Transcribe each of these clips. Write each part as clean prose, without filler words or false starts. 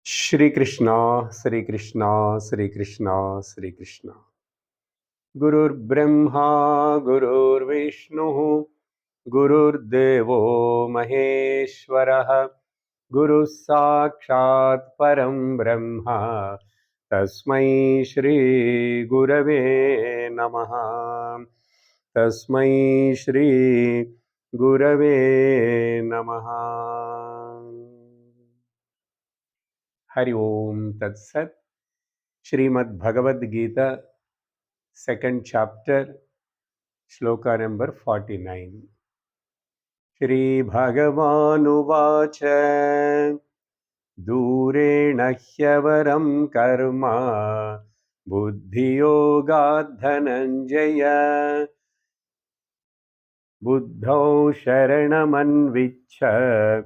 Shri Krishna, Shri Krishna, Shri Krishna, Shri Krishna. Gurur Brahma, Gurur Vishnu, Gurur Devo Maheshwaraha, Guru Sakshat Param Brahma, Tasmai Shri Gurave Namaha. Tasmai Shri Gurave Namaha. Hari Om Tat Sat. Srimad Bhagavad Gita, second chapter, Sloka number 49. Shri Bhagavanuvacha Dureణ Hyevaram Karma Buddhiyogat Dhananjaya Buddhau Sharanamannvichcha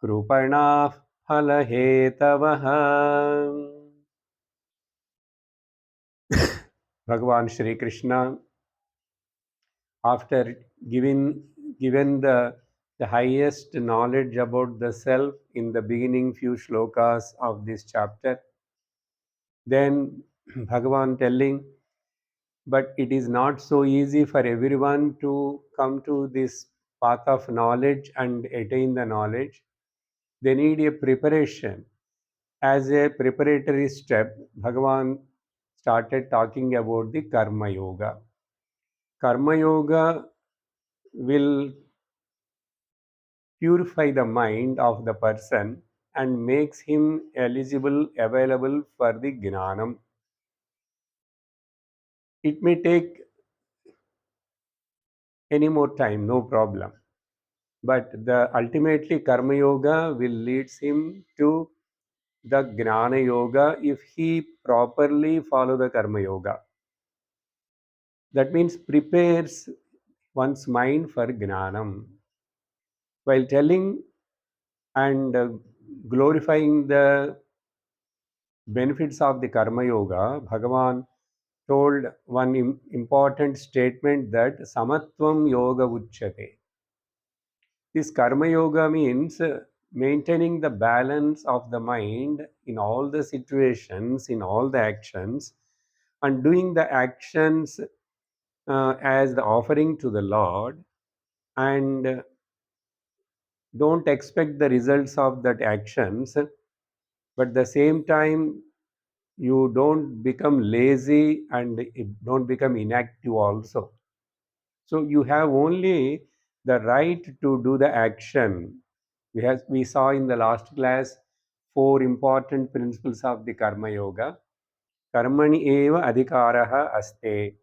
Krupanah Phalahetavaha. Bhagavan Shri Krishna, after given the highest knowledge about the self in the beginning few shlokas of this chapter, then Bhagavan telling, but it is not so easy for everyone to come to this path of knowledge and attain the knowledge. They need a preparation. As a preparatory step, Bhagavan started talking about the Karma Yoga. Karma Yoga will purify the mind of the person and makes him eligible, available for the Gnanam. It may take any more time, no problem. But the ultimately Karma Yoga will leads him to the Gnana Yoga if he properly follow the Karma Yoga. That means prepares one's mind for Gnanam. While telling and glorifying the benefits of the Karma Yoga, Bhagavan told one important statement that Samatvam Yoga Uchyate. This Karma Yoga means maintaining the balance of the mind in all the situations, in all the actions, and doing the actions as the offering to the Lord, and don't expect the results of that actions, but at the same time you don't become lazy and don't become inactive also. So you have only the right to do the action. We saw in the last class four important principles of the Karma Yoga. Karmani eva adhikaraha aste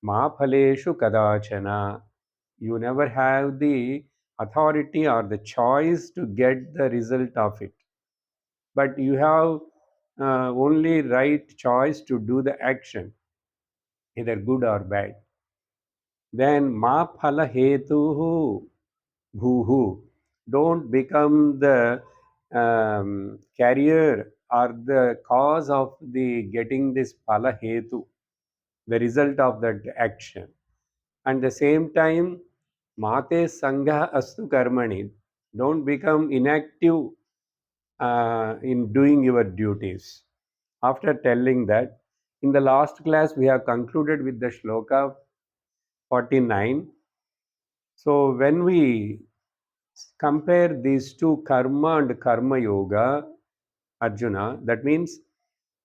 ma phaleshu kadachana. You never have the authority or the choice to get the result of it. But you have only right choice to do the action, either good or bad. Then ma phala hetuhu bhuhu. Don't become the carrier or the cause of the getting this phala hetu, the result of that action. And the same time, mate sangha astu karmani. Don't become inactive in doing your duties. After telling that, in the last class we have concluded with the shloka 49. So when we compare these two, karma and karma yoga, Arjuna, that means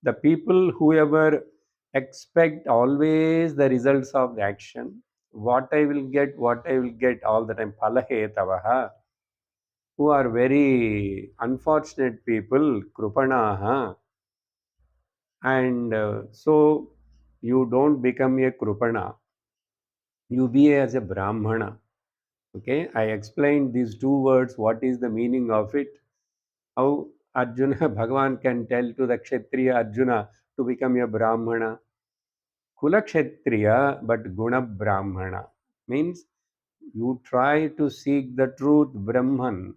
the people whoever expect always the results of the action, what I will get all the time, palahetavaha, who are very unfortunate people, krupanaha, and so you don't become a krupana, you be as a brahmana. Okay, I explained these two words, what is the meaning of it, how Arjuna, Bhagavan can tell to the Kshatriya Arjuna to become a Brahmana. Kula Kshatriya, but Guna Brahmana. Means you try to seek the truth, Brahman.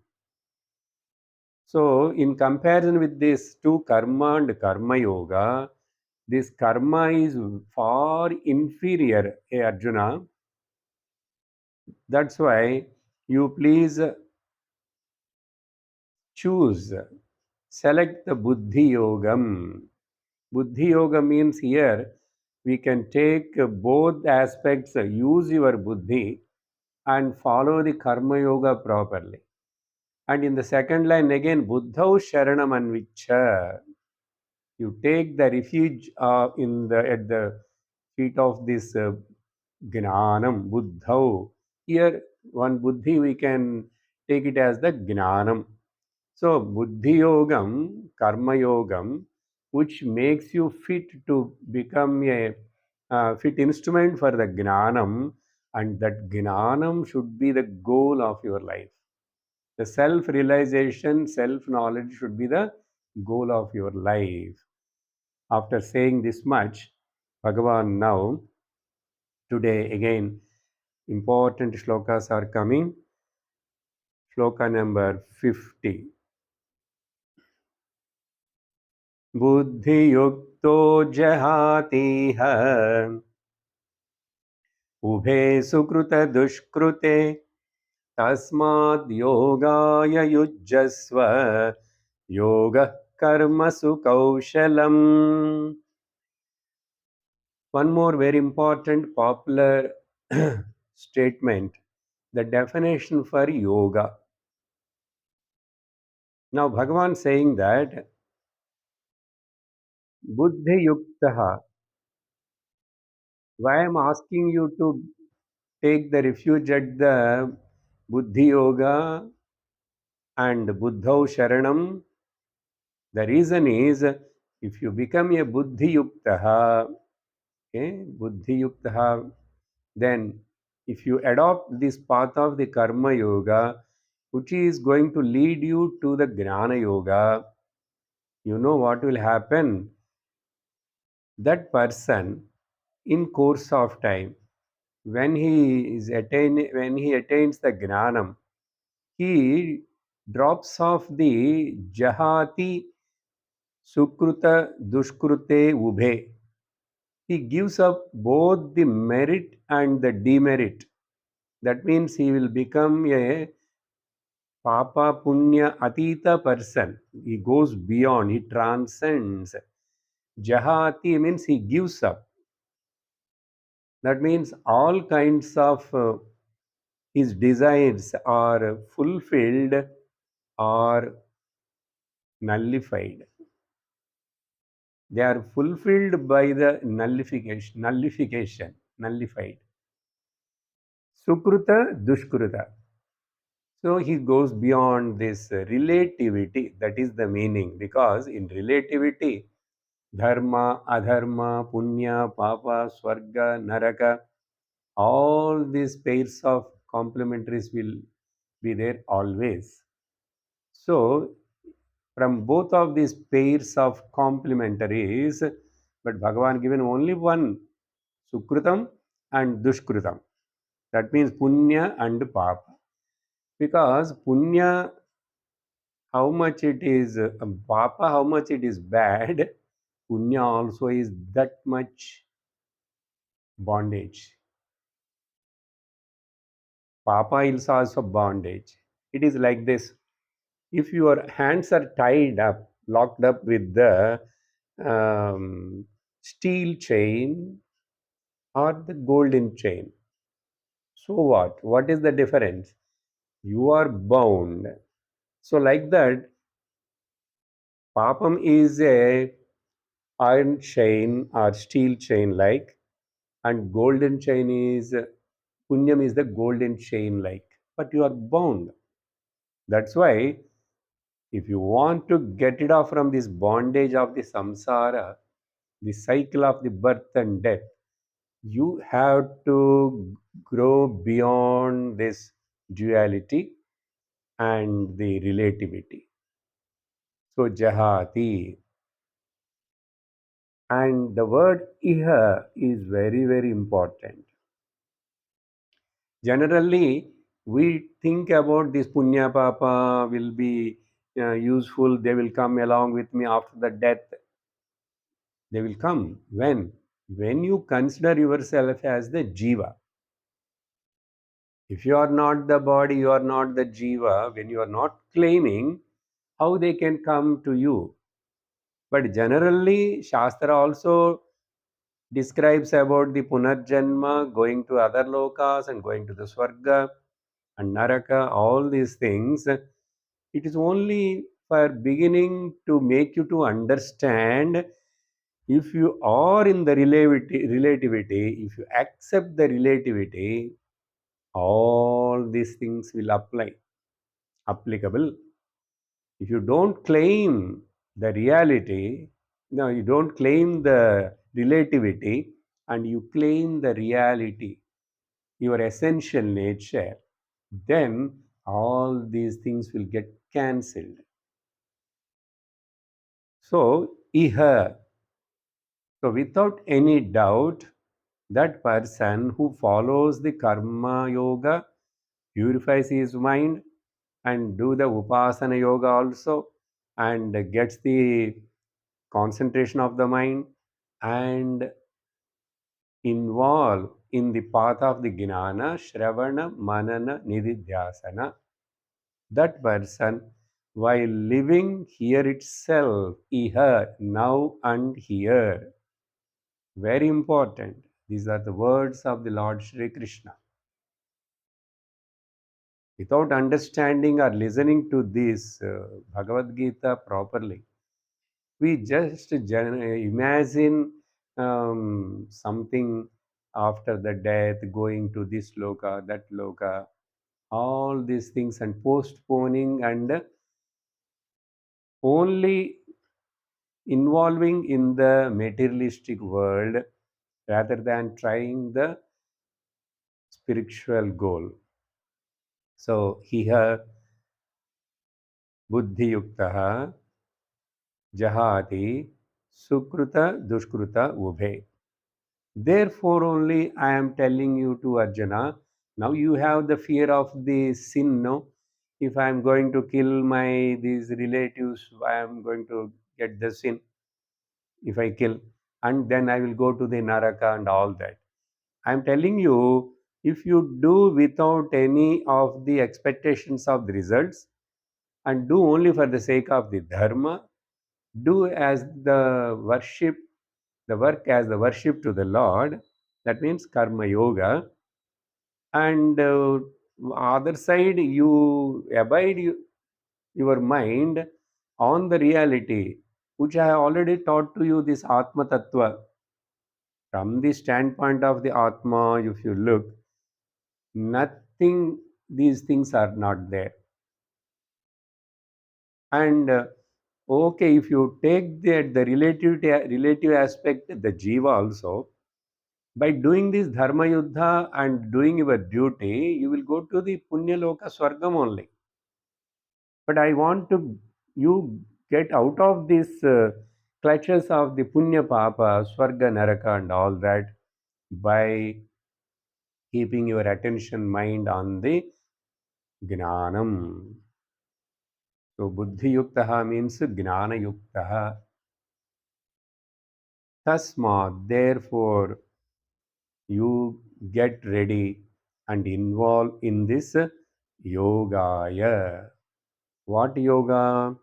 So, in comparison with these two, Karma and Karma Yoga, this Karma is far inferior, hey Arjuna. That's why you please choose select the Buddhi Yogam. Buddhi Yoga means here we can take both aspects, use your Buddhi and follow the Karma Yoga properly. And in the second line again, Buddhau Sharanam Anvicha. You take the refuge at the feet of this Gnanam, Buddhau. Here, one Buddhi we can take it as the Gnanam. So, Buddhi Yogam, Karma Yogam, which makes you fit to become a fit instrument for the Gnanam, and that Gnanam should be the goal of your life. The self realization, self knowledge should be the goal of your life. After saying this much, Bhagavan now, today again, important shlokas are coming. Shloka number 50. बुद्धियुक्तो जहातीह उभे सुकृतदुष्कृते तस्माद् योगाय युज्यस्व योगः कर्मसु कौशलम्. One more very important popular statement, the definition for yoga. Now Bhagavan saying that Buddhi Yuktaha, why I am asking you to take the refuge at the Buddhi Yoga and Buddhau Sharanam. The reason is if you become a Buddhi Yuktaha, okay, Buddhi Yuktaha, then if you adopt this path of the Karma Yoga, which is going to lead you to the Gnana Yoga, you know what will happen? That person, in course of time, when he attains the Gnanam, he drops off the Jahati Sukruta Dushkrute Ubhe. He gives up both the merit and the demerit. That means he will become a Papa Punya Atita person. He goes beyond, he transcends. Jahati means he gives up. That means all kinds of his desires are fulfilled or nullified. They are fulfilled by the nullified. Sukruta, Dushkruta. So he goes beyond this relativity. That is the meaning. Because in relativity, dharma, adharma, punya, papa, swarga, naraka, all these pairs of complementaries will be there always. So from both of these pairs of complementaries, but Bhagavan given only one, Sukrutam and Dushkrutam. That means Punya and Papa. Because Punya, how much it is, Papa, how much it is bad, Punya also is that much bondage. Papa is also bondage. It is like this. If your hands are tied up, locked up with the steel chain or the golden chain, so what? What is the difference? You are bound. So like that, papam is a iron chain or steel chain like, and golden chain is punyam is the golden chain like. But you are bound. That's why if you want to get it off from this bondage of the samsara, the cycle of the birth and death, you have to grow beyond this duality and the relativity. So, jahati. And the word iha is very, very important. Generally, we think about this punya papa will be useful, they will come along with me after the death. They will come. When? When you consider yourself as the jiva. If you are not the body, you are not the jiva, when you are not claiming, how they can come to you. But generally, Shastra also describes about the Punarjanma, going to other lokas and going to the Swarga and Naraka, all these things. It is only for beginning to make you to understand if you are in the relativity, if you accept the relativity, all these things will applicable. If you don't claim the reality, no, you don't claim the relativity and you claim the reality, your essential nature, then all these things will get cancelled. So, iha, so without any doubt, that person who follows the karma yoga purifies his mind and do the upasana yoga also and gets the concentration of the mind and involve in the path of the gnana, shravana, manana, nididhyasana. That person, while living here itself, iha, now and here, very important. These are the words of the Lord Shri Krishna. Without understanding or listening to this Bhagavad Gita properly, we just imagine something after the death, going to this loka, that loka, all these things, and postponing and only involving in the materialistic world rather than trying the spiritual goal. So here buddhi yukta jahati sukruta dushkruta ubhe. Therefore, only I am telling you to Arjuna, now you have the fear of the sin, no? If I am going to kill my these relatives, I am going to get the sin if I kill, and then I will go to the Naraka and all that. I am telling you, if you do without any of the expectations of the results and do only for the sake of the dharma, do as the work as the worship to the Lord, that means karma yoga, and other side you abide your mind on the reality, which I have already taught to you, this Atma Tattva. From the standpoint of the Atma, if you look, nothing, these things are not there. And okay, if you take the relative aspect, the jiva also, by doing this dharma yuddha and doing your duty, you will go to the punya loka swargam only. But I want to you get out of this clutches of the punya papa, swarga naraka and all that by keeping your attention mind on the gnanam. So buddhi yuktaha means gnana yuktaha. Tasma, therefore, you get ready and involve in this yogaya. What yoga?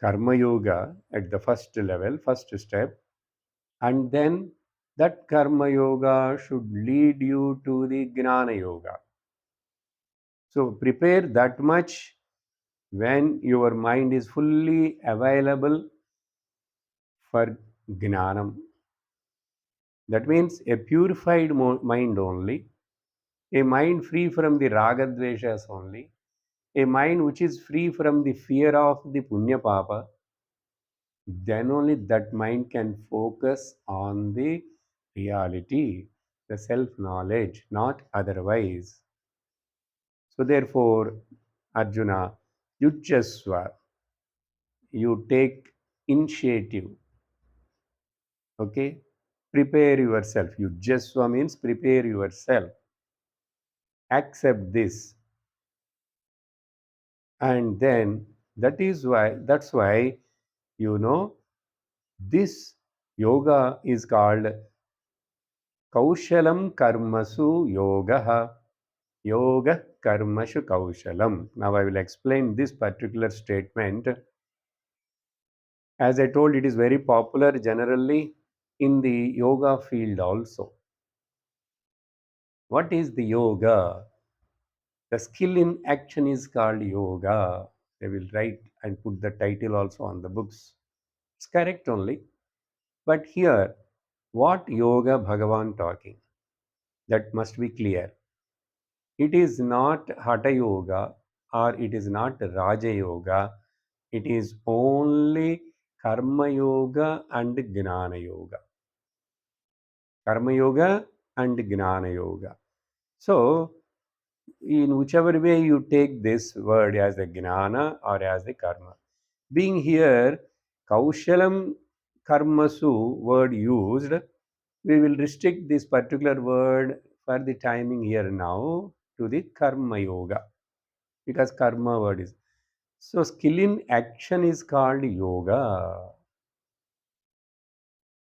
Karma yoga at the first level, first step, and then that karma yoga should lead you to the gnana yoga. So prepare that much when your mind is fully available for gnanam. That means a purified mind only, a mind free from the ragadveshas only, a mind which is free from the fear of the punya papa, then only that mind can focus on the reality, the self knowledge, not otherwise. So, therefore, Arjuna, yujjasva, you take initiative, okay? Prepare yourself. Yujjasva means prepare yourself. Accept this. And then that's why, you know, this yoga is called Kaushalam Karmasu Yoga. Yoga karmashu kaushalam. Now I will explain this particular statement. As I told, it is very popular generally in the yoga field also. What is the yoga? The skill in action is called yoga. They will write and put the title also on the books. It's correct only. But here, what yoga Bhagavan talking? That must be clear. It is not Hatha Yoga or it is not Raja Yoga. It is only Karma Yoga and Gnana Yoga. Karma Yoga and Gnana Yoga. So, in whichever way you take this word as a Gnana or as a Karma, being here, Kaushalam Karmasu word used, we will restrict this particular word for the timing here now to the Karma Yoga because Karma word is. So, skill in action is called yoga.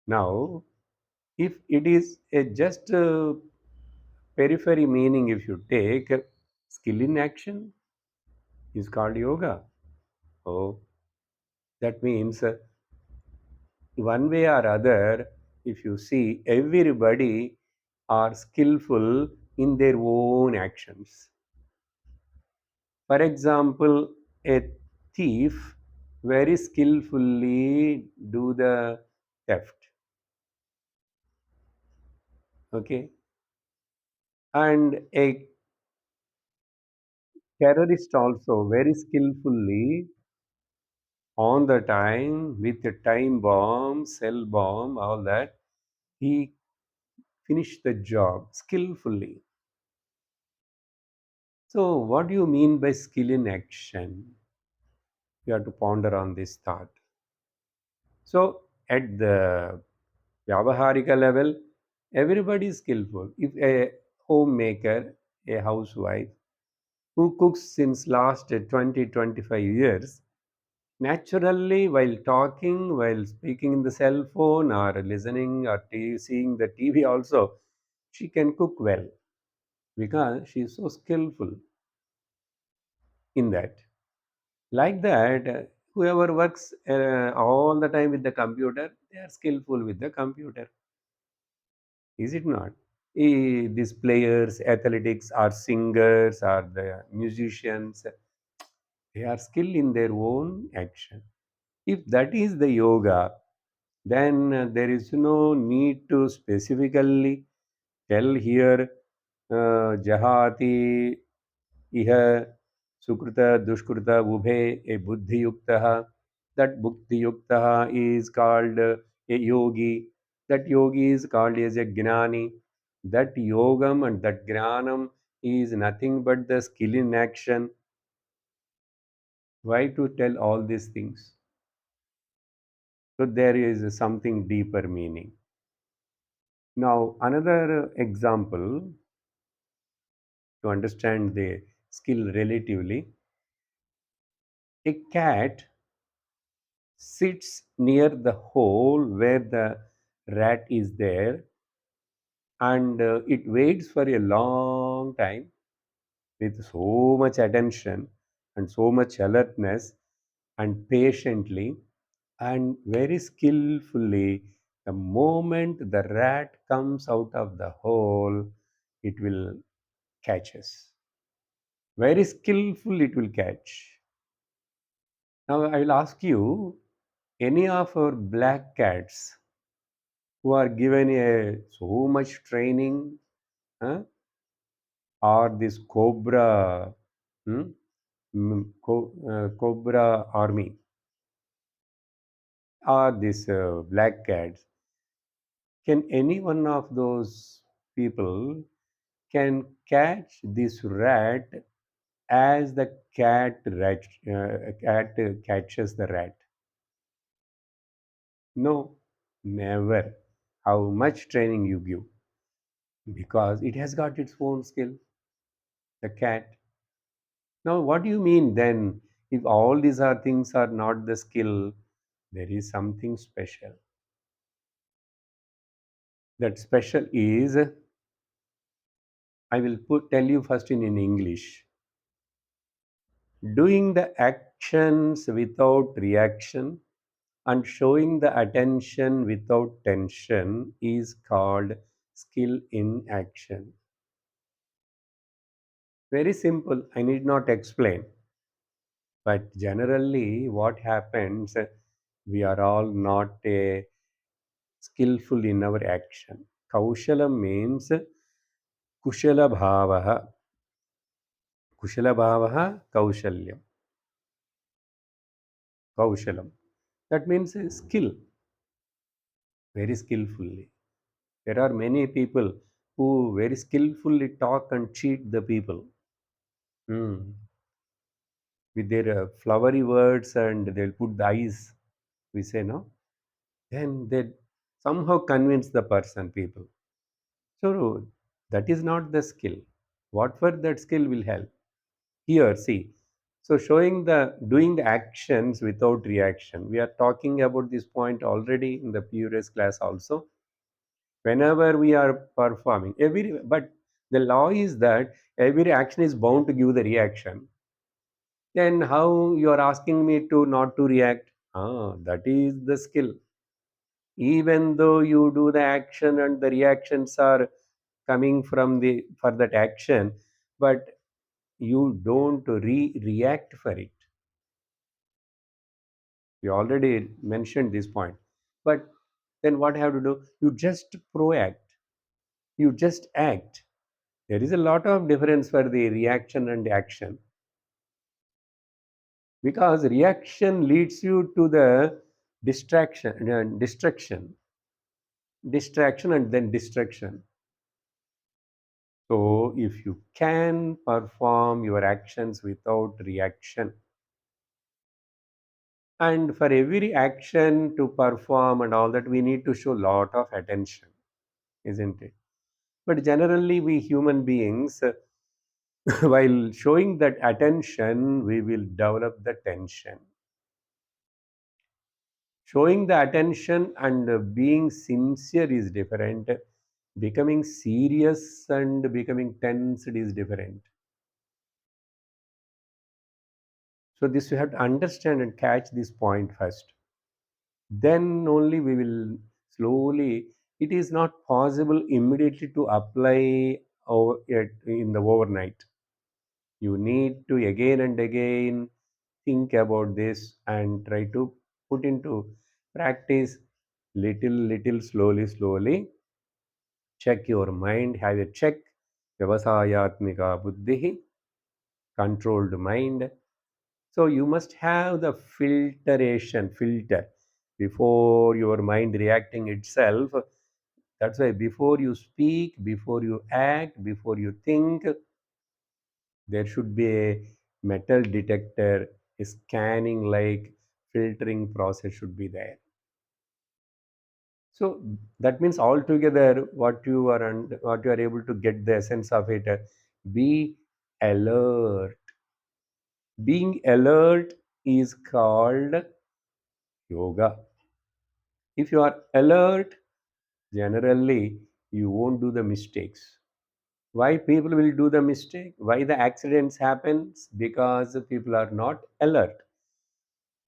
Now, if it is a just periphery meaning, if you take skill in action is called yoga. Oh, that means one way or other, if you see, everybody are skillful in their own actions. For example, a thief very skillfully do the theft. Okay, and a terrorist also very skillfully on the time with a time bomb, cell bomb, all that he finished the job skillfully. So, what do you mean by skill in action? You have to ponder on this thought. So, at the Vyavaharika level, everybody is skillful. If a homemaker, a housewife who cooks since last 20 25 years, naturally while talking, while speaking in the cell phone or listening or seeing the TV also, she can cook well because she is so skillful in that. Like that, whoever works all the time with the computer, they are skillful with the computer. Is it not? These players, athletics, or singers, or the musicians, they are skilled in their own action. If that is the yoga, then there is no need to specifically tell here jahati iha sukrita dushkrita ubhe a buddhi yuktaha. That buddhi yuktaha is called a yogi. That yogi is called as a gnani. That yogam and that gnanam is nothing but the skill in action. Why to tell all these things? So there is something deeper meaning. Now, another example to understand the skill relatively, a cat sits near the hole where the rat is there and it waits for a long time with so much attention and so much alertness and patiently and very skillfully. The moment the rat comes out of the hole, it will catches. Very skillful it will catch. Now I will ask you, any of our black cats who are given a so much training, huh, or this cobra, hmm, cobra army, or this black cats, can any one of those people can catch this rat as the cat catches the rat? No, never. How much training you give, because it has got its own skill, the cat. Now, what do you mean then? If all these are things are not the skill, there is something special. That special is I will tell you first in English. Doing the actions without reaction and showing the attention without tension is called skill in action. Very simple, I need not explain. But generally, what happens, we are all not skillful in our action. Kaushalam means kushala bhavaha. Kushala bhavaha, kaushalyam. Kaushalam. That means skill, very skillfully. There are many people who very skillfully talk and cheat the people. Hmm. With their flowery words, and they'll put the eyes, we say, no? Then they somehow convince the person, people. So that is not the skill. What for that skill will help? Here, see. So showing the doing the actions without reaction. We are talking about this point already in the previous class also. Whenever we are performing, but the law is that every action is bound to give the reaction. Then how you are asking me to not to react? Ah, that is the skill. Even though you do the action and the reactions are coming from the for that action, but you don't react for it. We already mentioned this point. But then what have to do? You just proact. You just act. There is a lot of difference for the reaction and action, because reaction leads you to the distraction and then destruction. So if you can perform your actions without reaction, and for every action to perform and all that, we need to show lot of attention, isn't it? But generally, we human beings, while showing that attention, we will develop the tension. Showing the attention and being sincere is different. Becoming serious and becoming tense is different. So this we have to understand and catch this point first. Then only we will slowly. It is not possible immediately to apply in the overnight. You need to again and again think about this and try to put into practice, little slowly. Check your mind, have a check. Vyavasayatmika buddhi, controlled mind. So you must have the filter before your mind reacting itself. That's why before you speak, before you act, before you think, there should be a metal detector, a scanning like filtering process should be there. So that means altogether what you are able to get the essence of it. Be alert. Being alert is called yoga. If you are alert, generally you won't do the mistakes. Why people will do the mistake? Why the accidents happens? Because people are not alert.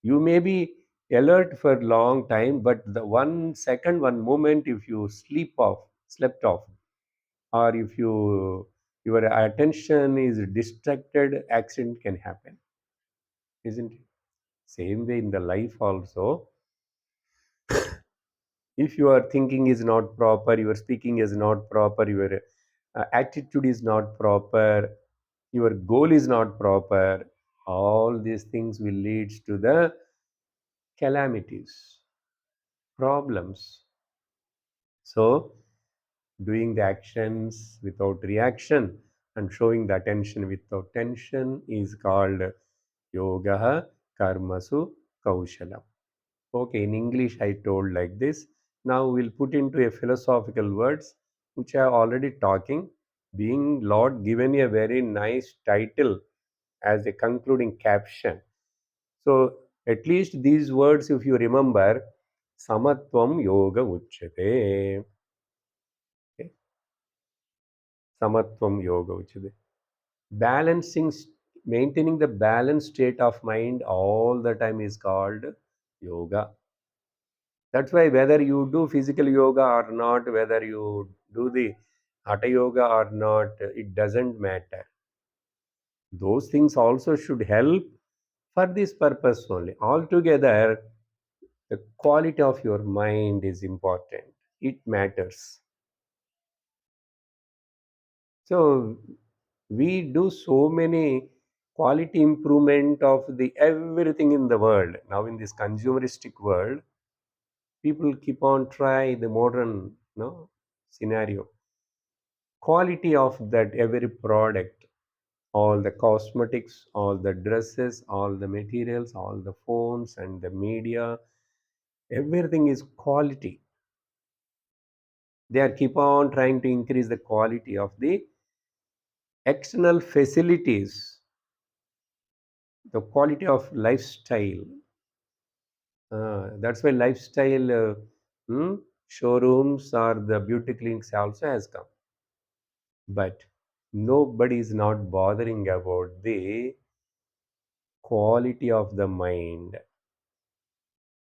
You may be alert for a long time, but the 1 second, 1 moment, if you slept off, or if your attention is distracted, accident can happen, isn't it? Same way in the life also. If your thinking is not proper, your speaking is not proper, your attitude is not proper, your goal is not proper, all these things will lead to the calamities, problems. So doing the actions without reaction and showing the attention without tension is called yoga karmasu kaushalam. Okay, in English I told like this. Now we'll put into a philosophical words which I am already talking. Being Lord given a very nice title as a concluding caption. So at least these words, if you remember, Samatvam Yoga Uchyate. Okay. samatvam yoga uchide. Balancing, maintaining the balanced state of mind all the time is called yoga. That's why whether you do physical yoga or not, whether you do the hatha yoga or not, it doesn't matter. Those things also should help for this purpose only. Altogether, the quality of your mind is important. It matters. So we do so many quality improvement of the everything in the world. Now in this consumeristic world, people keep on try the modern scenario. Quality of that every product, all the cosmetics, all the dresses, all the materials, all the phones and the media, everything is quality. They are keep on trying to increase the quality of the external facilities, the quality of lifestyle. That's why lifestyle hmm, showrooms or the beauty clinics also has come. But nobody is not bothering about the quality of the mind.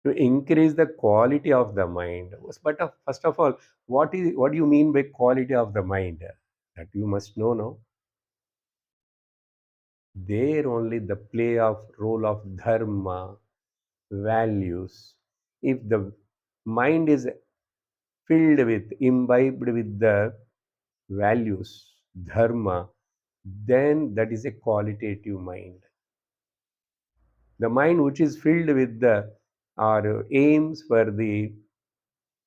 To increase the quality of the mind. But first of all, what do you mean by quality of the mind? That you must know now. There only the play of role of dharma, values. If the mind is filled with, imbibed with the values, dharma, then that is a qualitative mind. The mind which is filled with the or aims for the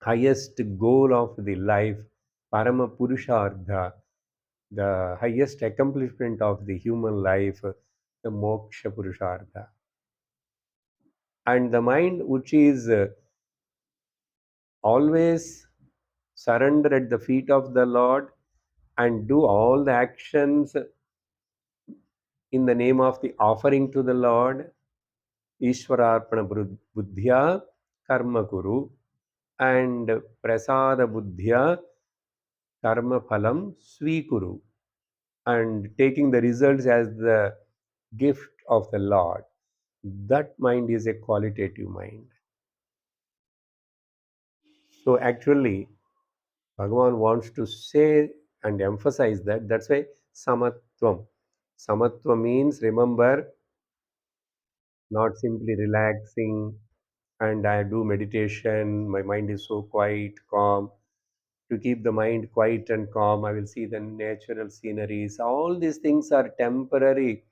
highest goal of the life, Parama Purushartha, the highest accomplishment of the human life, the Moksha Purushartha. And the mind which is always surrender at the feet of the Lord and do all the actions in the name of the offering to the Lord, Ishwararpana Buddhya Karma Kuru, and Prasada Buddhya Karma Phalam Swikuru, and taking the results as the gift of the Lord. That mind is a qualitative mind. So actually, Bhagavan wants to say and emphasize that. That's why Samatvam. Samatva means, remember, not simply relaxing and I do meditation, my mind is so quiet, calm. To keep the mind quiet and calm, I will see the natural sceneries. All these things are temporary,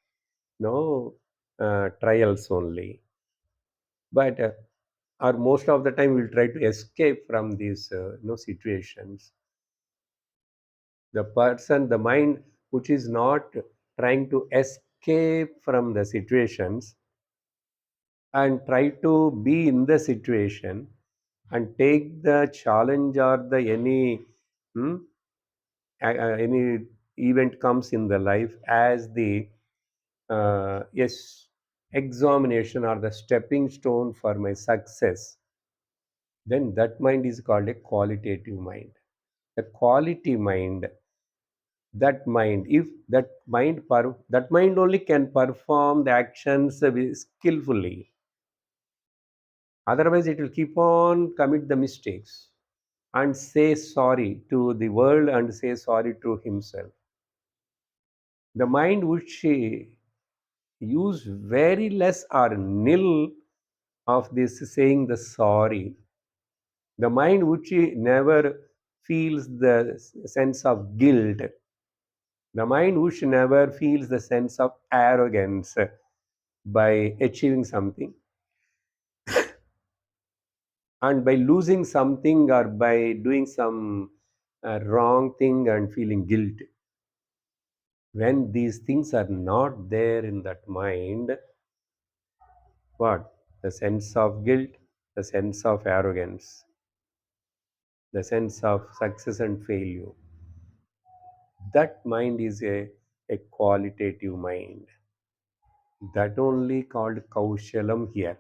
no trials only. But or most of the time we'll try to escape from these situations. The person, the mind which is not trying to escape from the situations and try to be in the situation and take the challenge or the hmm, any event comes in the life as the yes, examination or the stepping stone for my success, then that mind is called a qualitative mind. The quality mind, that mind, if that mind only can perform the actions skillfully, otherwise it will keep on commit the mistakes and say sorry to the world and say sorry to himself. The mind which use very less or nil of this saying the sorry, the mind which never feels the sense of guilt, the mind which never feels the sense of arrogance by achieving something and by losing something or by doing some wrong thing and feeling guilt. When these things are not there in that mind, what? The sense of guilt, the sense of arrogance, the sense of success and failure. That mind is a qualitative mind. That only called Kaushalam here.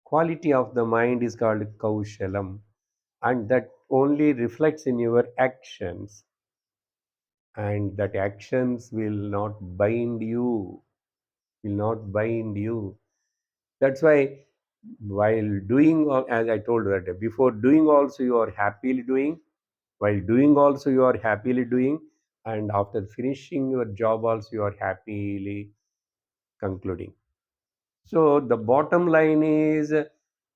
Quality of the mind is called Kaushalam, and that only reflects in your actions. and that actions will not bind you, will not bind you. That's why while doing, as I told that before doing also you are happily doing, while doing also you are happily doing, and after finishing your job also you are happily concluding. So the bottom line is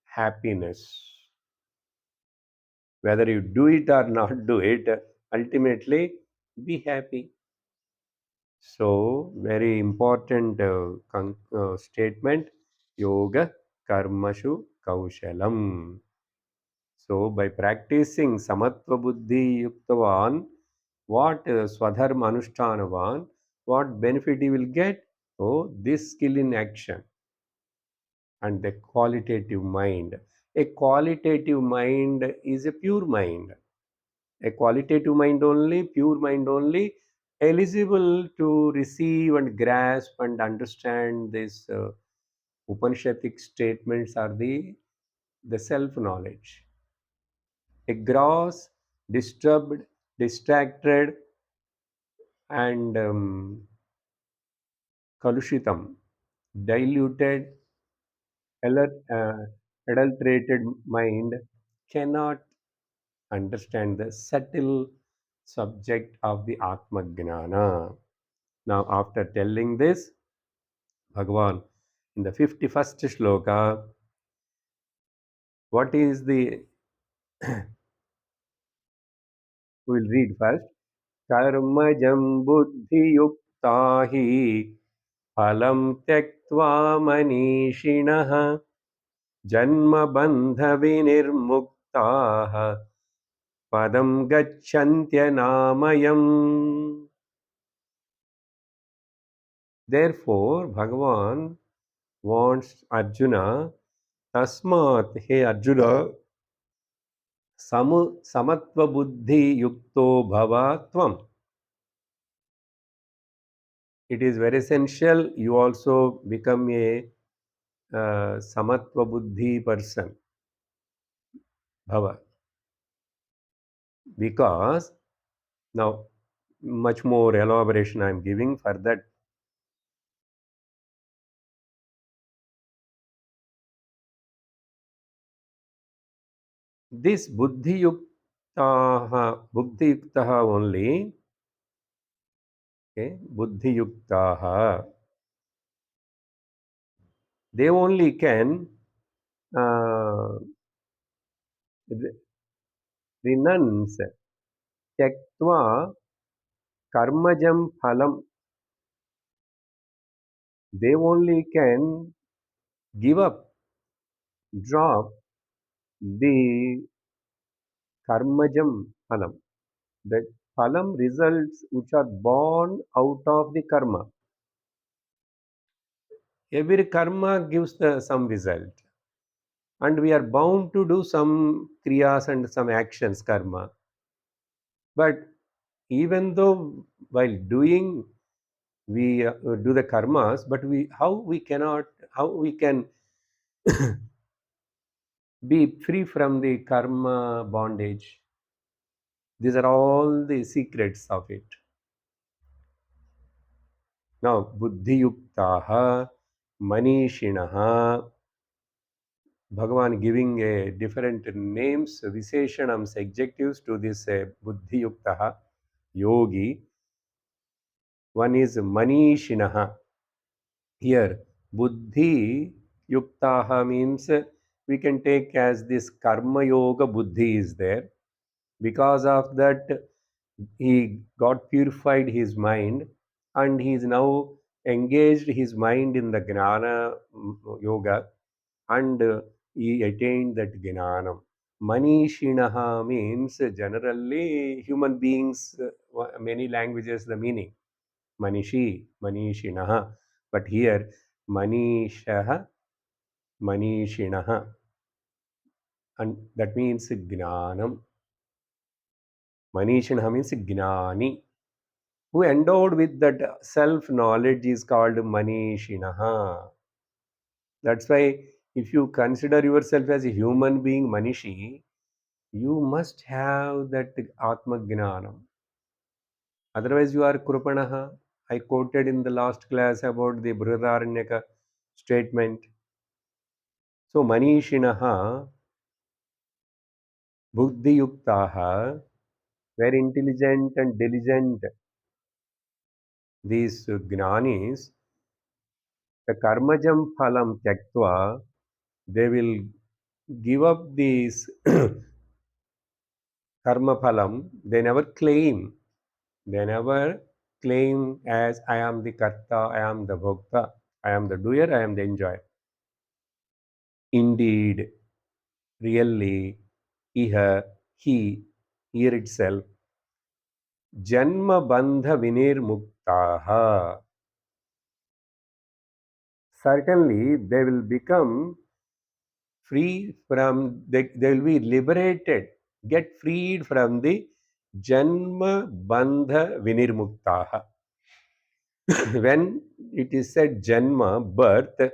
happiness. Whether you do it or not do it, ultimately be happy. So, very important statement, yoga karmashu kaushalam. So, by practicing samatva buddhi yuktavan, what swadharma anushthanavan, what benefit he will get? Oh, this skill in action and the qualitative mind. A qualitative mind is a pure mind. A qualitative mind only, pure mind only, eligible to receive and grasp and understand this Upanishadic statements are the self knowledge. A gross, disturbed, distracted, and kalushitam, diluted, adulterated mind cannot understand the subtle subject of the Atma Gnana. Now, after telling this, Bhagavan, in the 51st shloka, what is the, we will read first. Karmajam buddhi yukta hi phalam tyaktva manishinaha janma bandha vinirmuktaha padam gacchantya namayam. Therefore, Bhagavan wants Arjuna, Tasmat, hey Arjuna, samatva buddhi yukto bhava tvam. It is very essential you also become a samatva buddhi person, bhava. Because now much more elaboration I am giving for that. This buddhi yuktaha only, okay, buddhi yuktaha, they only can uh, re- renounce, tyaktva karmajam phalam. They only can give up, drop the karmajam phalam. The phalam results which are born out of the karma. Every karma gives some result, and we are bound to do some kriyas and some actions, karma. But even though while doing we do the karmas, but we how we can be free from the karma bondage. These are all the secrets of it. Now, buddhiyuktaha, manishinaha, Bhagavan giving a different names, visheshanams, adjectives to this buddhiyuktaha, yogi. One is manishinaha. Here, buddhi yuktaha means we can take as this karma yoga buddhi is there. Because of that, he got purified his mind and he is now engaged his mind in the gnana yoga, and he attained that gnanam. Manishinaha means generally human beings, many languages the meaning. Manishi, manishinaha. But here, manishaha, manishinaha. And that means gnanam. Manishinaha means gnani. Who endowed with that self knowledge is called manishinaha. That's why if you consider yourself as a human being, manishi, you must have that atma gnanam. Otherwise, you are Krupanaha. I quoted in the last class about the Brihadaranyaka statement. So, Manishinaha, Buddhiyuktaha, very intelligent and diligent, these Gnanis, the Karmajam Phalam Tyaktva, they will give up this Karma Phalam. They never claim as I am the Karta, I am the Bhokta, I am the doer, I am the enjoyer. Indeed, really, iha, he, here itself, Janma Bandha Vinir Muktaha. Certainly, they will become free from, they will be liberated, get freed from the Janma Bandha Vinir Muktaha. When it is said Janma, birth,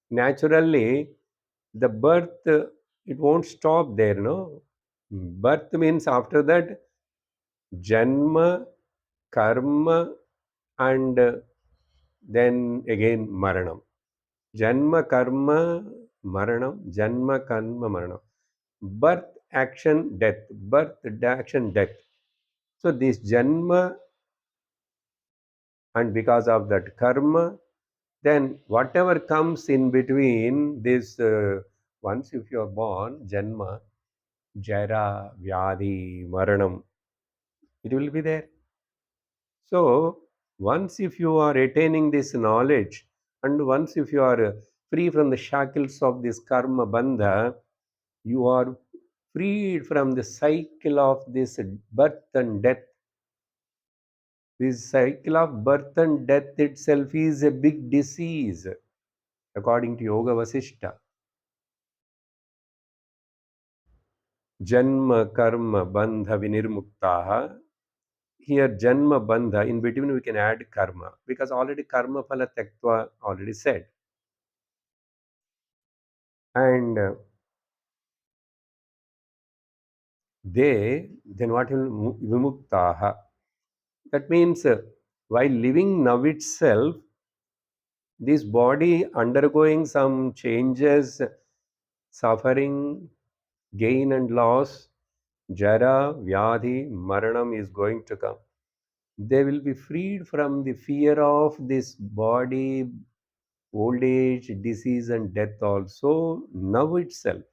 naturally, the birth, it won't stop there, no? Birth means after that, Janma, Karma, and then again Maranam. Janma, Karma, Maranam, Janma, Karma, Maranam. Birth, action, death. Birth, action, death. So this Janma, and because of that Karma, then whatever comes in between this, once if you are born, Janma, Jara, Vyadhi, Maranam, it will be there. So, once if you are attaining this knowledge, and once if you are free from the shackles of this karma bandha, you are freed from the cycle of this birth and death. This cycle of birth and death itself is a big disease, according to Yoga Vasishta. Janma karma bandha vinirmuktaha. Here, Janma Bandha, in between we can add karma because already karma phala tyaktva already said. And they, then what will vimuktaha? That means while living now itself, this body undergoing some changes, suffering, gain and loss, jara, vyadhi, maranam is going to come. They will be freed from the fear of this body, old age, disease, and death also now itself.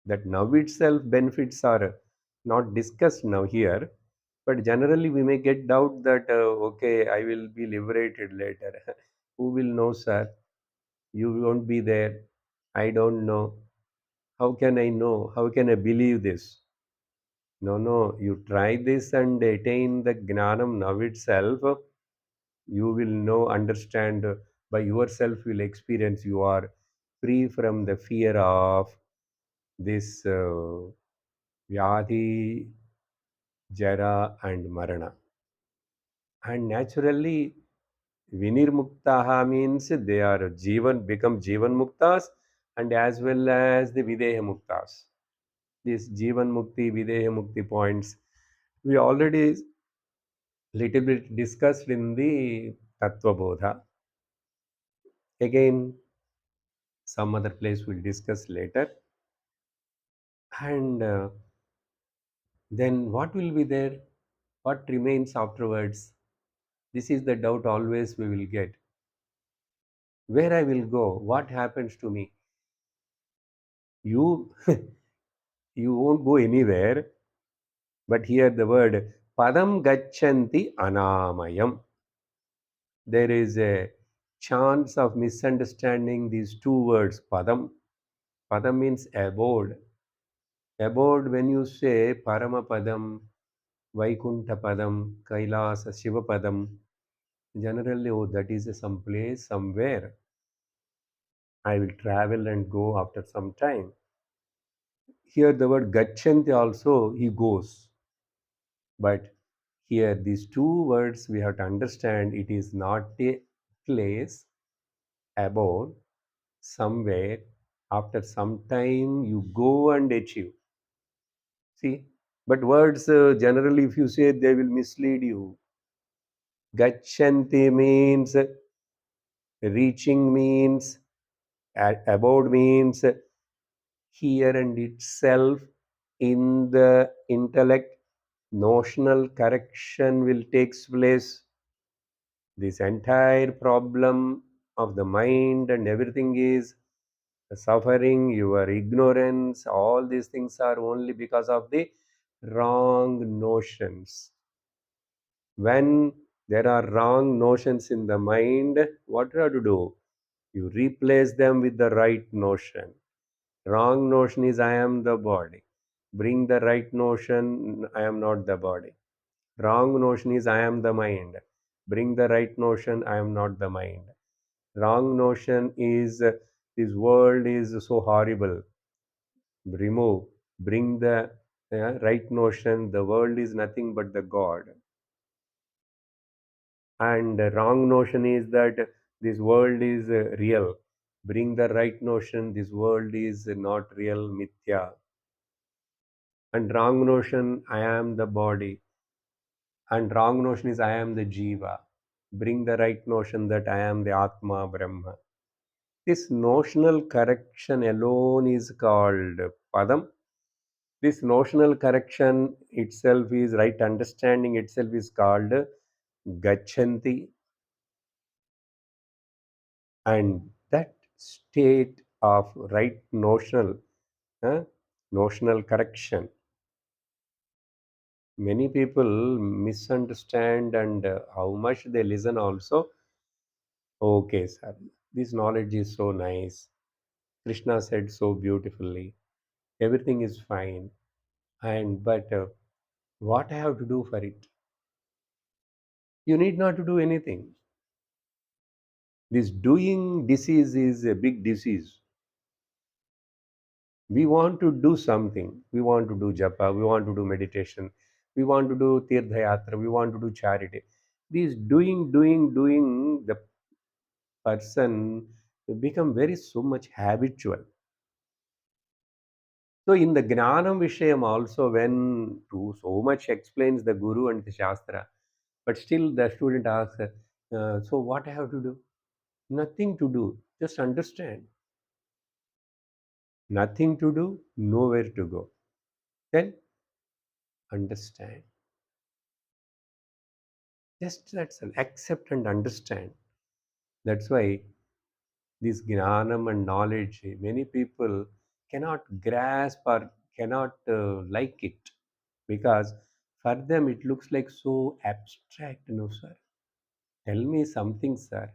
That now itself benefits are not discussed now here, but generally we may get doubt that, okay, I will be liberated later. Who will know, sir? You won't be there. I don't know. How can I know? How can I believe this? No, no, you try this and attain the Gnanam now itself. You will know, understand by yourself, will experience you are free from the fear of this Vyadhi, Jara, and Marana. And naturally, Vinirmuktaha means they are Jivan, become Jivan Muktas, and as well as the Videha Muktas. These Jivan Mukti, Videha Mukti points, we already little bit discussed in the Tattva Bodha. Again, some other place we'll discuss later. And then what will be there? What remains afterwards? This is the doubt always we will get. Where I will go? What happens to me? You you won't go anywhere, but here the word Padam Gachanti Anamayam. There is a chance of misunderstanding these two words, Padam. Padam means abode. Abode, when you say Paramapadam, Vaikuntha Padam, Kailasa Shiva Padam, generally, oh, that is some place somewhere. I will travel and go after some time. Here, the word Gachanti also, he goes. But here, these two words we have to understand it is not a place, abode, somewhere. After some time, you go and achieve. See? But words, generally, if you say, they will mislead you. Gachanti means reaching, means about, means here and itself. In the intellect, notional correction will takes place. This entire problem of the mind and everything is suffering, your ignorance, all these things are only because of the wrong notions. When there are wrong notions in the mind, what you have to do? You replace them with the right notion. Wrong notion is, I am the body. Bring the right notion, I am not the body. Wrong notion is, I am the mind. Bring the right notion, I am not the mind. Wrong notion is, this world is so horrible. Remove. Bring the right notion, the world is nothing but the God. And the wrong notion is that this world is real. Bring the right notion, this world is not real, mithya. And wrong notion, I am the body. And wrong notion is, I am the jiva. Bring the right notion that I am the atma, brahma. This notional correction alone is called padam. This notional correction itself is, right understanding itself is called gachanti. And that state of right uh, notional correction, many people misunderstand, and how much they listen also. Okay, sir, this knowledge is so nice. Krishna said so beautifully. Everything is fine. And but what I have to do for it? You need not to do anything. This doing disease is a big disease. We want to do something. We want to do japa. We want to do meditation. We want to do tirtha yatra. We want to do charity. This doing, the person become very so much habitual. So in the Gnanam Vishayam also, when to so much explains the Guru and the Shastra, but still the student asks, so what I have to do? Nothing to do. Just understand. Nothing to do, nowhere to go. Then understand. Just that's an accept and understand. That's why this Gnanam and knowledge, many people cannot grasp or cannot like it, because for them it looks like so abstract. No, sir. Tell me something, sir.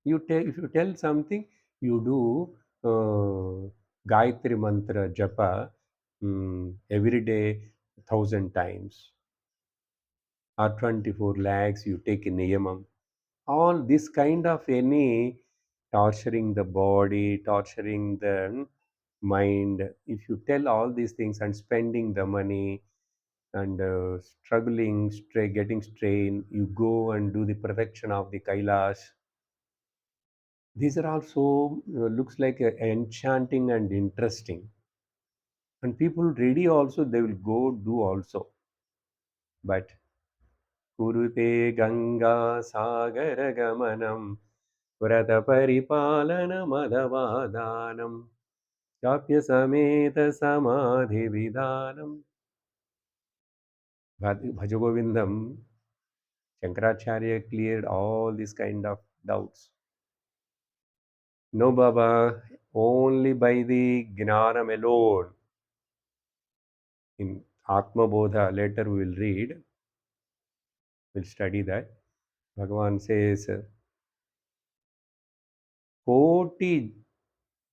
If you tell something, you do Gayatri Mantra Japa every day 1,000 times, or 24 lakhs you take in Niyamam. All this kind of any torturing the body, torturing the mind, if you tell all these things and spending the money and struggling, getting strained, you go and do the protection of the Kailash. These are also looks like enchanting and interesting, and people ready also, they will go do also. But kurute ganga sagara gamanam vrata paripalana madavadanam chapya sameta samadhi vidanam. Bhajagovindam, Shankaracharya cleared all these kind of doubts. No, Baba, only by the Gnanam alone. In Atma Bodha, later we will read, we'll study that. Bhagavan says, Koti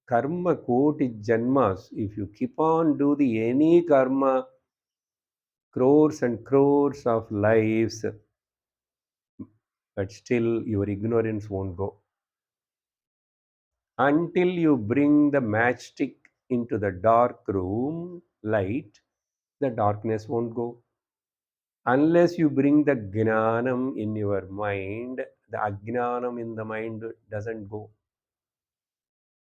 karma, koti janmas. If you keep on do the any karma, crores and crores of lives, but still your ignorance won't go. Until you bring the matchstick into the dark room light, the darkness won't go. Unless you bring the gnanam in your mind, the ajnanam in the mind doesn't go.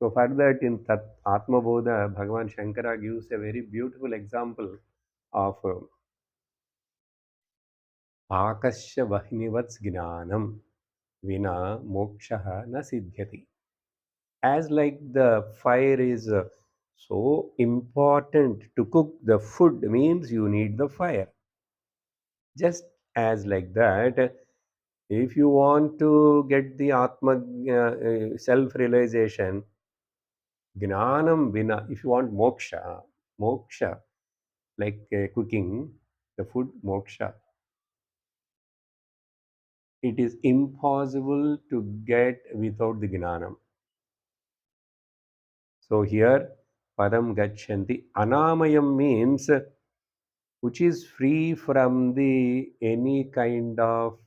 So for that, in Atma Bodha, Bhagavan Shankara gives a very beautiful example of Akasha vahinivat gnanam vina moksha na siddhyati. As like the fire is so important to cook the food means you need the fire. Just as like that, if you want to get the atma self realization, gnanam vina, if you want moksha like cooking the food, moksha, it is impossible to get without the gnanam. So here, padam gachanti. Anamayam means which is free from the any kind of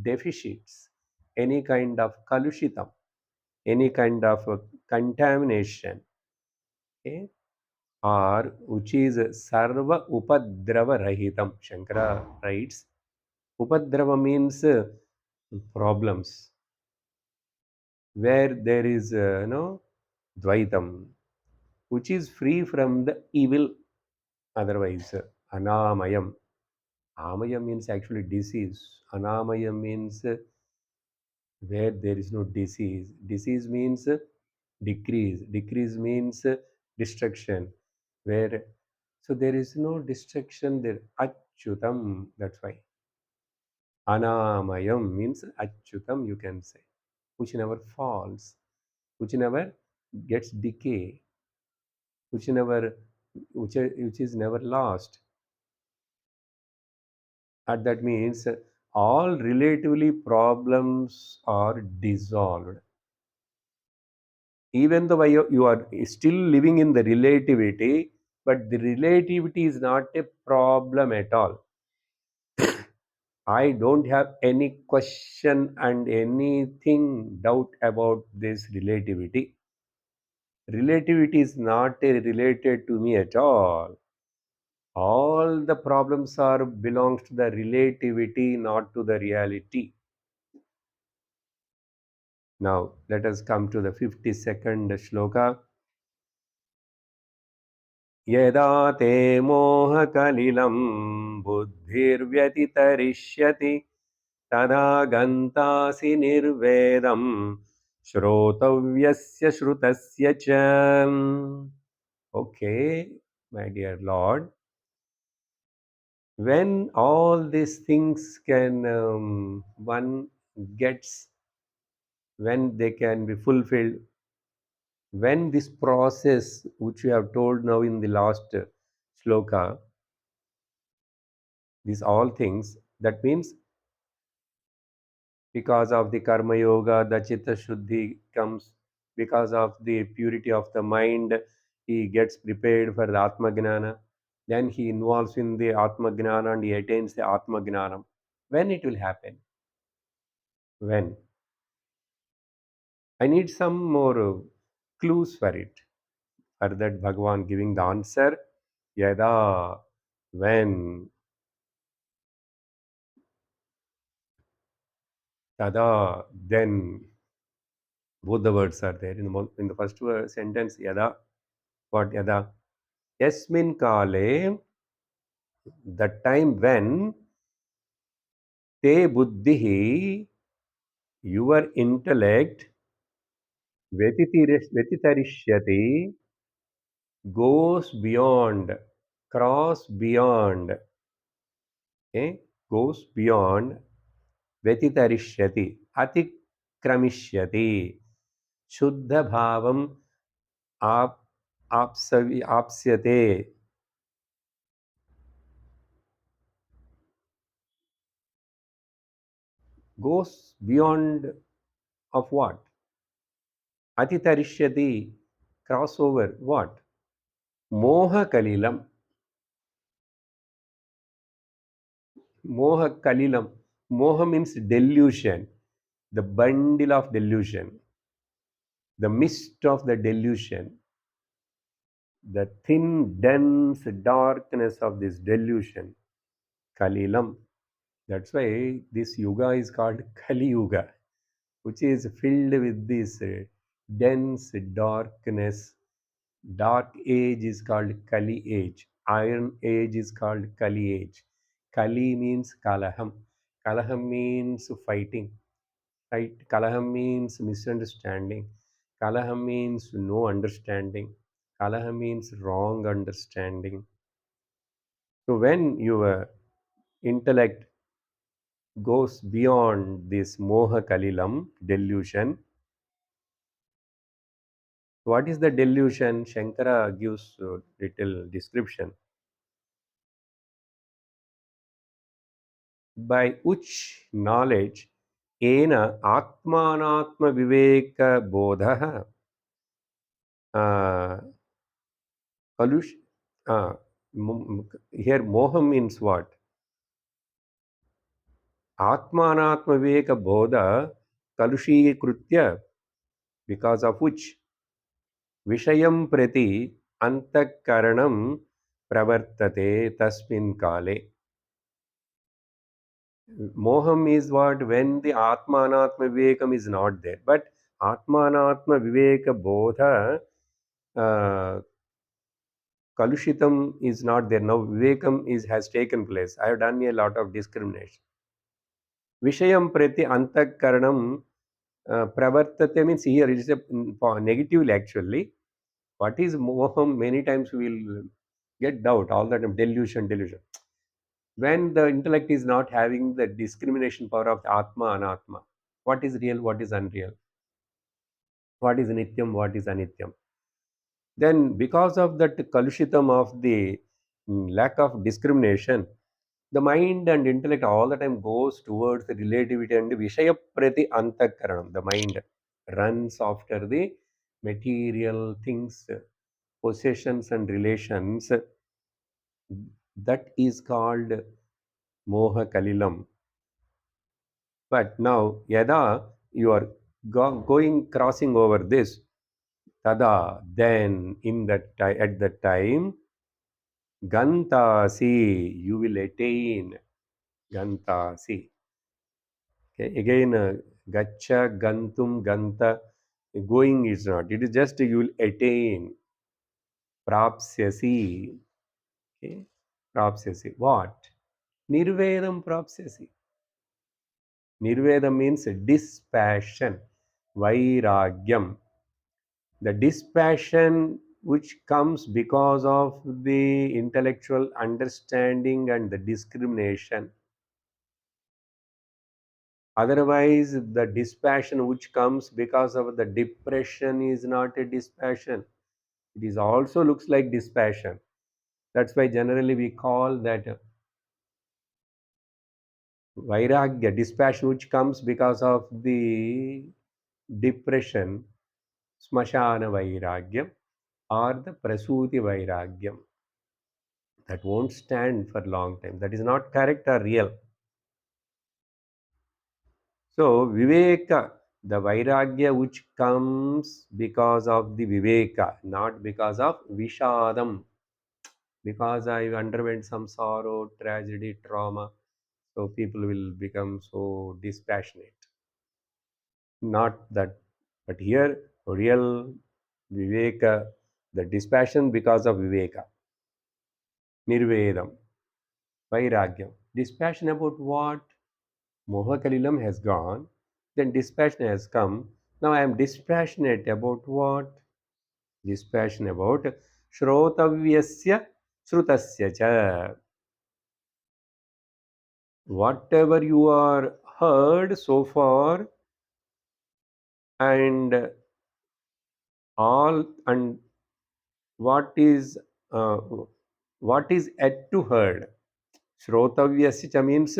deficits, any kind of kalushitam, any kind of contamination, okay? Or which is sarva upadrava rahitam. Shankara writes, upadrava means problems, where there is no dvaitam, which is free from the evil. Otherwise, anamayam. Amaya means actually disease. Anamaya means where there is no disease. Disease means decrease. Decrease means destruction. Where so there is no destruction there. Achyutam. That's why. Anamayam means achyutam. You can say, which never falls, which never gets decay, which never, which is never lost. And that means all relatively problems are dissolved. Even though you are still living in the relativity, but the relativity is not a problem at all. I don't have any question and anything doubt about this relativity. Relativity is not related to me at all. All the problems are belongs to the relativity, not to the reality. Now, let us come to the 52nd shloka. Yada te moha kalilam buddhirvyatitarishyati tada gantasi nirvedam shrotavyasya shrutasya cha. Okay, my dear Lord, when all these things can one gets, when they can be fulfilled, when this process which we have told now in the last sloka, these all things, that means because of the karma yoga the chitta shuddhi comes, because of the purity of the mind he gets prepared for the atma gnana, then he involves in the atma gnana and he attains the atma gnanam. When it will happen? When? I need some more clues for it. For that Bhagavan giving the answer, yada, when, tada, then. Both the words are there in in the first sentence. Yada, what yada? Yasmin kale, the time when te buddhi, your intellect, vetitarishyati, goes beyond, cross beyond, okay? Goes beyond, vetitarishyati, atikramishhyati, shuddha bhavam आप आपस्यते, goes beyond of what? Atitarishyati, crossover, what? Moha kalilam. Moha kalilam. Moha means delusion, the bundle of delusion, the mist of the delusion, the thin, dense darkness of this delusion. Kalilam. That's why this yuga is called Kali Yuga, which is filled with this dense darkness. Dark age is called Kali age. Iron age is called Kali age. Kali means kalaham. Kalaham means fighting. Right? Kalaham means misunderstanding. Kalaham means no understanding. Kalaham means wrong understanding. So when your intellect goes beyond this moha kalilam delusion, what is the delusion? Shankara gives a little description by which knowledge ena atmanatma viveka bodha kalush uh, here moha means what? Atmanatma viveka bodha kalushikritya, because of which Vishayam prati antakaranam pravartate tasmin kale. Moham is what? When the Atmanatma Vivekam is not there. But Atmanatma Viveka Bodha uh, Kalushitam is not there. Now Vivekam has taken place. I have done a lot of discrimination. Vishayam prati antakaranam pravartate means here it is a negatively actually. What is moham? Many times we will get doubt all the time. Delusion. When the intellect is not having the discrimination power of the Atma, Anatma, what is real, what is unreal, what is Nityam, what is Anityam. Then, because of that Kalushitam of the lack of discrimination, the mind and intellect all the time goes towards the relativity and Vishaya Prati Antakaranam. The mind runs after the material things, possessions and relations. That is called Moha Kalilam. But now, yada you are going crossing over this, tada, then in that at that time, gantasi, you will attain gantasi. Okay, again, gacha, gantum, ganta, going is not. It is just you will attain prapsyasi. Okay, prapsyasi. What? Nirvedam prapsyasi. Nirvedam means dispassion, vairagyam. The dispassion which comes because of the intellectual understanding and the discrimination. Otherwise, the dispassion which comes because of the depression is not a dispassion. It is also looks like dispassion. That's why generally we call that vairagya, dispassion which comes because of the depression, smashana vairagyam or the prasuti vairagyam. That won't stand for long time. That is not correct or real. So viveka, the vairagya which comes because of the viveka, not because of vishadam, because I underwent some sorrow, tragedy, trauma, so people will become so dispassionate. Not that, but here real viveka, the dispassion because of viveka, nirvedam, vairagyam. Dispassion about what? Moha has gone, then dispassion has come. Now I am dispassionate about what? Dispassion about Shrotavyasya Shrutasya cha. Whatever you are heard so far and all and what is uh, what is yet to heard. Shrotavyasya cha means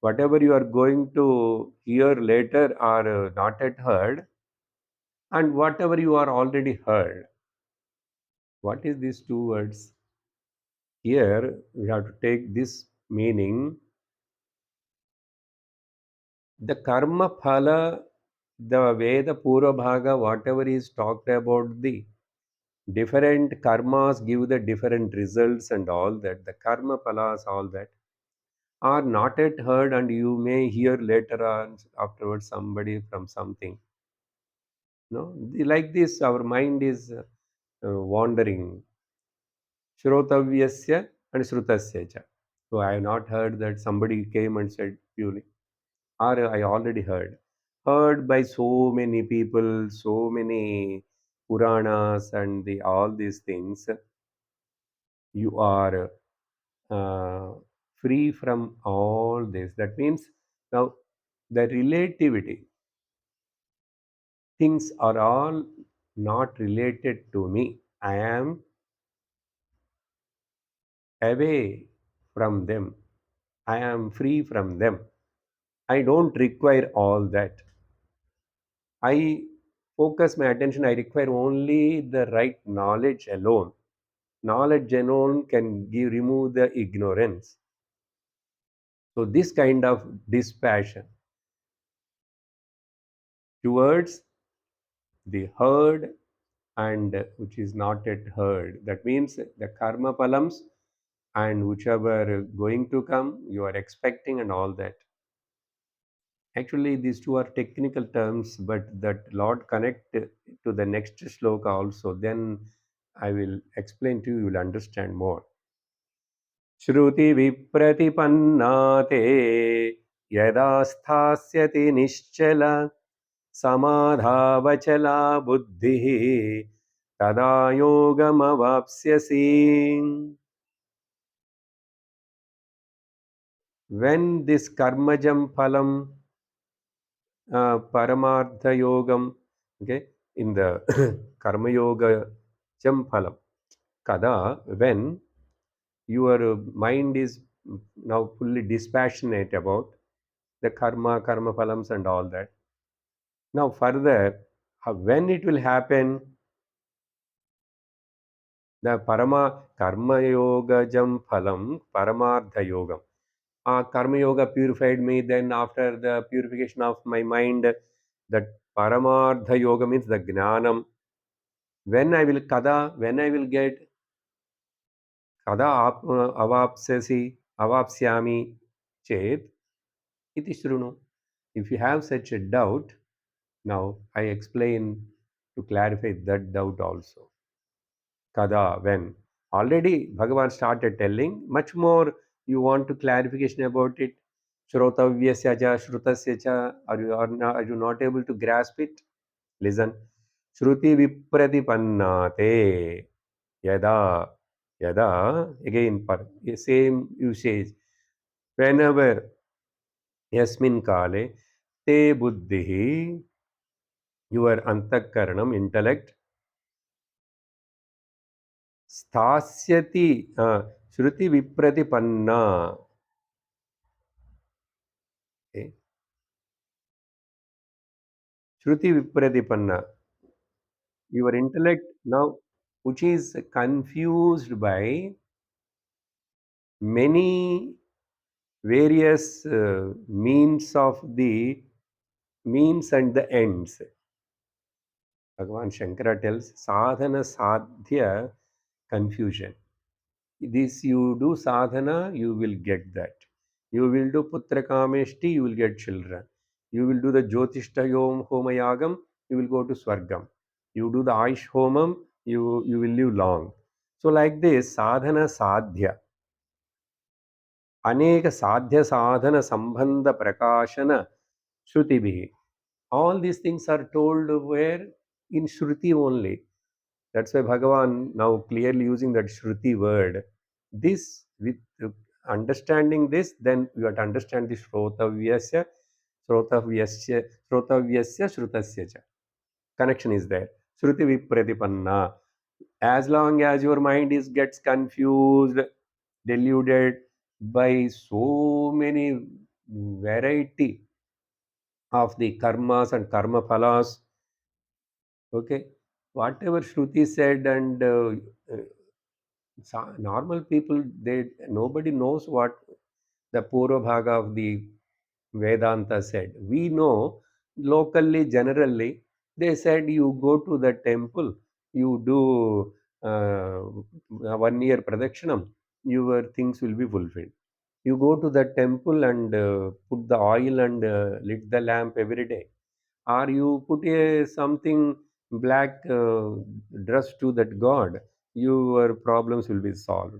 whatever you are going to hear later or not yet heard, and whatever you are already heard. What is these two words? Here we have to take this meaning. The karma phala, the Veda Purva Bhaga, whatever is talked about, the different karmas give the different results and all that. The karma phalas, all that are not yet heard, and you may hear later on afterwards somebody from something. No, like this, our mind is wandering. Shrotavyasya and Shrutasya cha. So I have not heard that somebody came and said purely, or I already heard by so many people, so many Puranas and all these things. You are uh, free from all this. That means now the relativity things are all not related to me. I am away from them. I am free from them. I don't require all that. I focus my attention. I require only the right knowledge alone. Knowledge alone can remove the ignorance. So this kind of dispassion towards the heard and which is not yet heard. That means the karma palams and whichever going to come, you are expecting and all that. Actually, these two are technical terms, but that Lord connect to the next sloka also. Then I will explain to you, you will understand more. Shruti vipratipanna te yada sthāsyati nischala samadhavachala buddhi tada yogamavapsyasi. When this karmajam phalam paramartha yogam, okay, in the karma yoga jam phalam, kada, when your mind is now fully dispassionate about the karma phalams and all that. Now further, when it will happen, the parama karma yoga jam phalam paramartha yogam. Karma yoga purified me. Then after the purification of my mind, that paramartha yoga means the gnanam. When I will kada, when I will get kada avapsyami chet iti shrunu. If you have such a doubt, now I explain to clarify that doubt also. Kada, when. Already Bhagavan started telling, much more you want to clarification about it. Shrotavyasya cha, shrutasya cha, are you not able to grasp it? Listen. Shruti vipratipannate yada, yada, again, same usage. Whenever, yasmin kale, te buddhihi, your antakaranam, intellect, स्थास्यति श्रुति विप्रतिपन्ना okay? Shruti vipratipanna, your intellect now which is confused by many various means of the means and the ends. Bhagavan Shankara tells sadhana sadhya confusion. This you do sadhana, you will get that. You will do putra kameshti, you will get children. You will do the jyotishta yom homayagam, you will go to swargam. You do the aish homam, you will live long. So like this sadhana sadhya, अनेक साध्य साधन संबंध प्रकाशन श्रुति. All these things are told where in Shruti only. That's why Bhagavan now clearly using that Shruti word. This with understanding this, then you have to understand the Shrotavyasya, Shrotavyasya, Shrotavyasya, Shrutasya cha. Connection is there. Shruti Vipratipanna. As long as your mind is gets confused, deluded by so many variety of the karmas and karma phalas, okay, whatever Shruti said and normal people, they nobody knows what the Purva Bhaga of the Vedanta said. We know locally, generally, they said you go to the temple, you do 1 year pradakshinam, your things will be fulfilled. You go to the temple and put the oil and lit the lamp every day, or you put a something black dress to that god, your problems will be solved.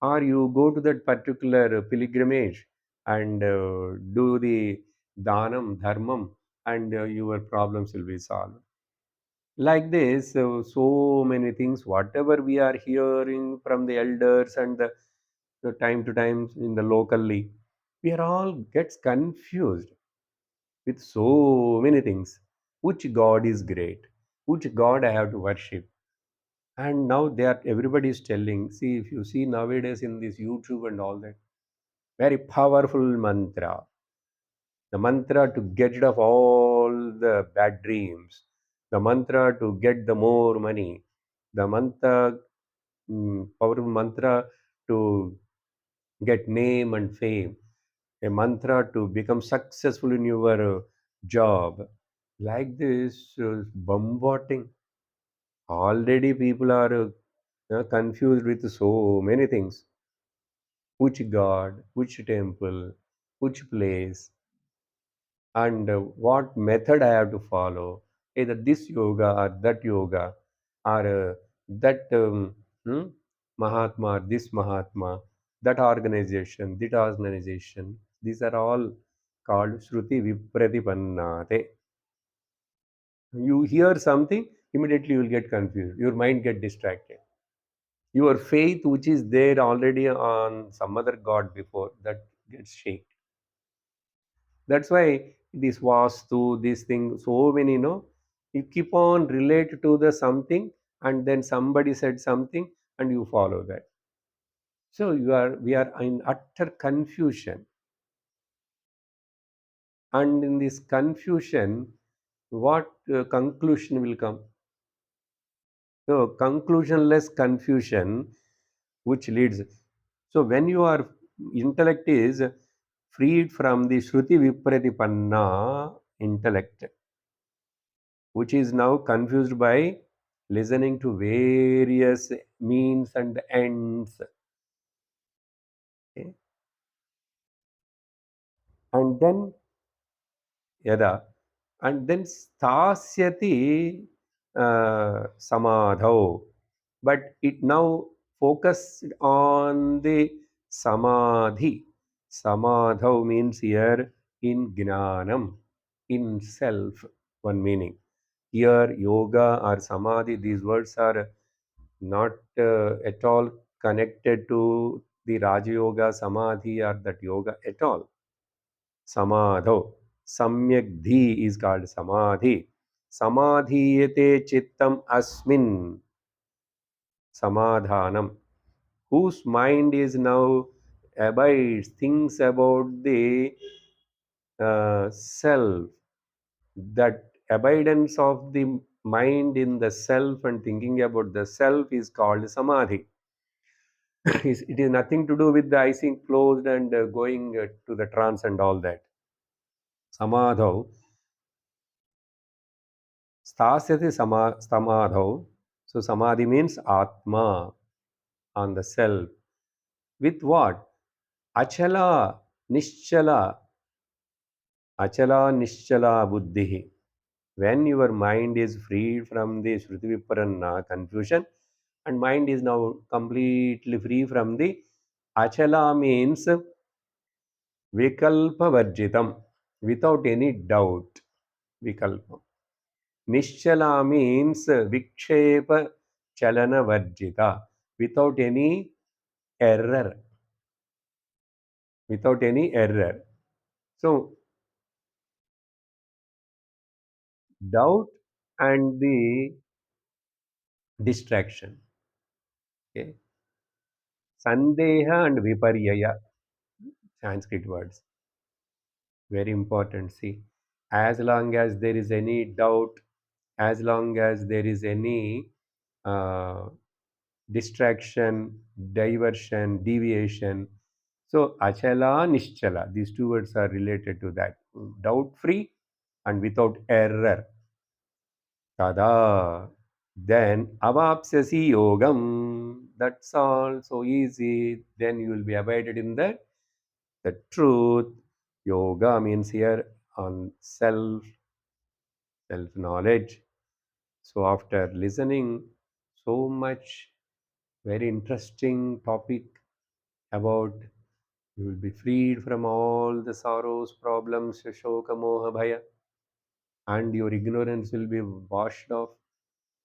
or you go to that particular pilgrimage and do the danam, dharmam, and your problems will be solved. Like this, so many things, whatever we are hearing from the elders and the time to time in the locally, we are all gets confused with so many things. Which God is great? Which God I have to worship? And now they are everybody is telling. See, if you see nowadays in this YouTube and all that, very powerful mantra. The mantra to get rid of all the bad dreams. The mantra to get the more money. The mantra, powerful mantra to get name and fame. A mantra to become successful in your job. Like this, bombarding. Already people are confused with so many things. Which god, which temple, which place, and what method I have to follow. Either this yoga or that yoga, or that Mahatma or this Mahatma, that organization, that organization. These are all called Shruti Vipratipannate. You hear something, immediately you will get confused. Your mind get distracted. Your faith, which is there already on some other god before, that gets shaken. That's why this vastu, this thing, so many, you keep on relate to the something, and then somebody said something, and you follow that. So we are in utter confusion, and in this confusion, what conclusion will come? So conclusionless confusion, which leads. So when your intellect is freed from the Shruti Vipratipanna intellect, which is now confused by listening to various means and ends. Okay? And then yada, and then stasyati samadho, but it now focused on the samadhi. Samadho means here in gnanam, in self, one meaning. Here, yoga or samadhi, these words are not at all connected to the Raja Yoga, Samadhi, or that yoga at all. Samadho. Samyak dhi is called Samadhi. Samadhiyate chittam asmin samadhanam. Whose mind is now abides, thinks about the self. That abidance of the mind in the self and thinking about the self is called Samadhi. It is nothing to do with the eyes closed and going to the trance and all that. Samadho, stasyati samadho. So samadhi means atma, on the self. With what? Achala, nischala, achala, nischala buddhi. When your mind is freed from the Shruti Viparanna confusion, and mind is now completely free from the achala means vikalpa varjitam, without any doubt. Vikalpa. Nischala means vikshepa chalana varjita, without any error, without any error. So doubt and the distraction. Okay. Sandeha and viparyaya, Sanskrit words. Very important. See, as long as there is any doubt, as long as there is any uh, distraction, diversion, deviation. So, achala, nischala, these two words are related to that. Doubt free and without error. Tada. Then, avapsyasi yogam. That's all. So easy. Then you will be abided in the truth. Yoga means here on self knowledge. So, after listening so much, very interesting topic, about you will be freed from all the sorrows, problems, shoka, moha, bhaya, and your ignorance will be washed off,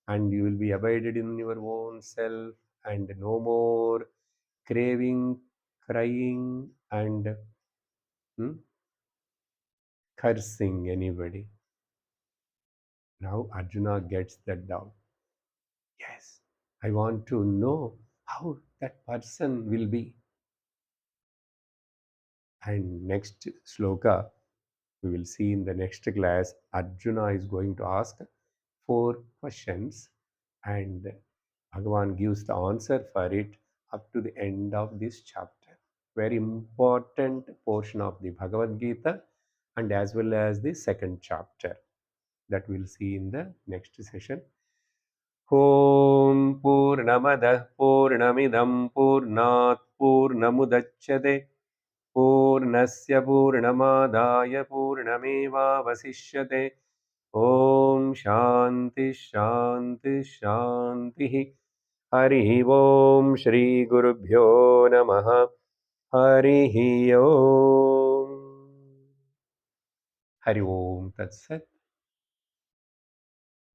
and you will be abided in your own self, and no more craving, crying, and hmm, cursing anybody. Now Arjuna gets that doubt. Yes, I want to know how that person will be. And next sloka, we will see in the next class, Arjuna is going to ask 4 questions, and Bhagavan gives the answer for it up to the end of this chapter. Very important portion of the Bhagavad Gita, and as well as the second chapter that we'll see in the next session. ॐ पूर्णमदः पूर्णमिदं पूर्णात् पूर्णमुदच्यते पूर्णस्य पूर्णमादाय पूर्णमेवावशिष्यते ॐ शान्ति शान्ति शान्तिः हरिः ॐ श्रीगुरुभ्यो नमः हरिः ॐ हरि ओम तत्सत्